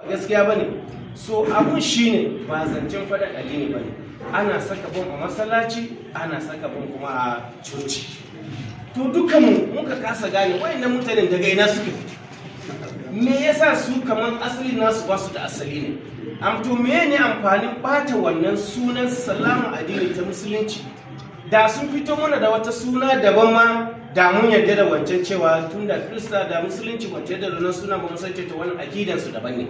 gaskiya bane. So abun shine ba zancen faɗa addini bane. Ana saka bom a masallaci, ana saka bom kuma a coci. To dukkanmu muka kasa gane wayannan mutanen daga ina suke. Me yasa su kaman asali nasu ba su da asali ne? To ne amfanin bata wannan sunan salama addini ta musulunci? Da sun fito mana da wata suna daban ma da mun yarda da wancan cewa tunda Kirista da musulunci wancan da wannan suna ba mu san ta wannan akidan su daban ne.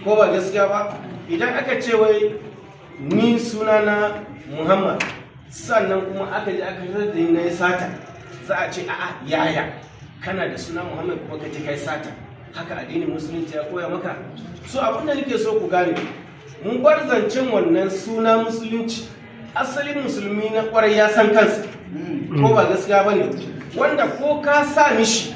Ko ba gaskiya ba? Idan aka ce wai ni sunana Muhammad sannan kuma aka je aka tarar da ni na sata, za a ce a'a yaya kana da suna Muhammad kuma ka ce kai sata. Haka addinin musulunci ya koya maka. So abin da nake so ku gane, mun bar zancen wannan suna musulunci. Asalin musulmi na kwarai ya san kansa, ko ba gaskiya bane, wanda ko ka sa mishi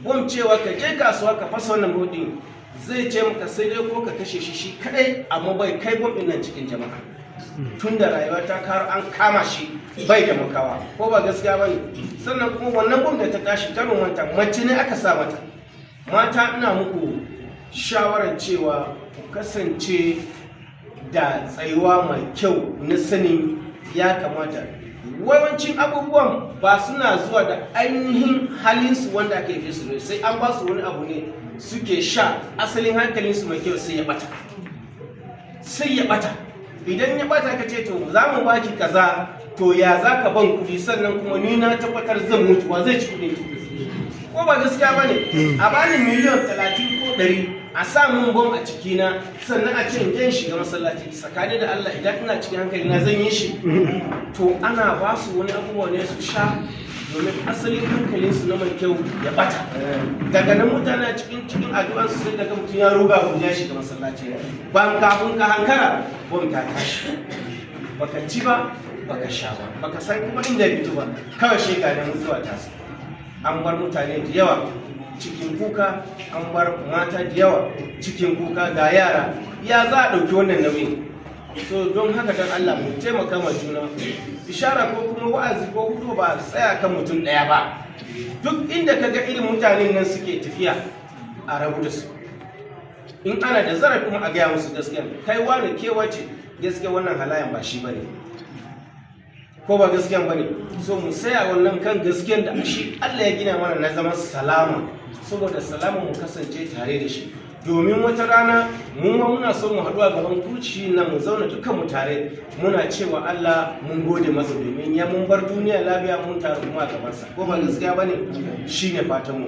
bom cewa ka je kasuwa ka fasa wannan bodin, zai ce maka sai dai ko ka kashe shi kadai, amma bai kai bom din nan cikin jama'a. Tun da rayuwa ta karo an kama shi bai da makawa, ko ba gaskiya bane. Sannan kuma wannan bom da ta tashi karin wanta mace ne aka sa mata. Mata ina muku shawarar cewa ku kasance da tsayuwa mai kyau na sanin ya kamata. Yawancin abubuwan ba suna zuwa da ainihin halinsu wanda aka yi su, sai an ba su wani abu ne suke sha, asalin hankalinsu mai kyau sai ya bata. Idan ya bata ka ce to za mu baki kaza, to ya za ka ban kuɗi, sannan kuma ni na tabbatar zan mutu, wa zai ci kuɗi? Ko ba gaskiya ba ne? A bani miliyan 30 ko 100 a sa mun bom a cikina, sannan a ce in je shiga masallaci, tsakani da Allah idan ina cikin hankali na zan yi shi. To ana ba su wani abubuwa ne su sha domin asalin hankalinsu na mai kyau ya bata. Daga nan mutane cikin addu'ansu sai daga mutum ya ruga ya shiga masallaci, ban kafin ka hankara bom ta tashi. Baka ci ba, baka sha ba, baka san kuma inda ya fito ba, kawai shega da mutuwa ta su. An bar mutane da yawa cikin kuka, an bar mata da yawa cikin kuka, ga yara. Ya za a ɗauki wannan nauyin? So don haka don Allah mu taimaka ma juna. Bishara ko kuma wa'azi ko hudu ba tsaya kan mutum ɗaya ba. Duk inda ka ga irin mutanen nan suke tafiya, a rabu da su. In ana da zarafi kuma a gaya musu gaskiya, kai wani kewace gaskiya wannan halayen ba shi bane. Ko ba gaskiyan bane? So mu saya wannan kan gaskiyan da shi Allah ya gina mana na zaman salama, saboda salama mu kasance tare da shi. Domin wata rana mu ma muna so mu haɗu a gaban kuci na mu zauna dukkan mu tare, muna cewa Allah mun gode masa domin ya mun bar duniya lafiya mun taru kuma a gabansa. Ko ba gaskiya bane? Shine fatan mu.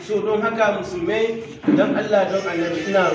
So don haka musulmai, don Allah don Annabi ina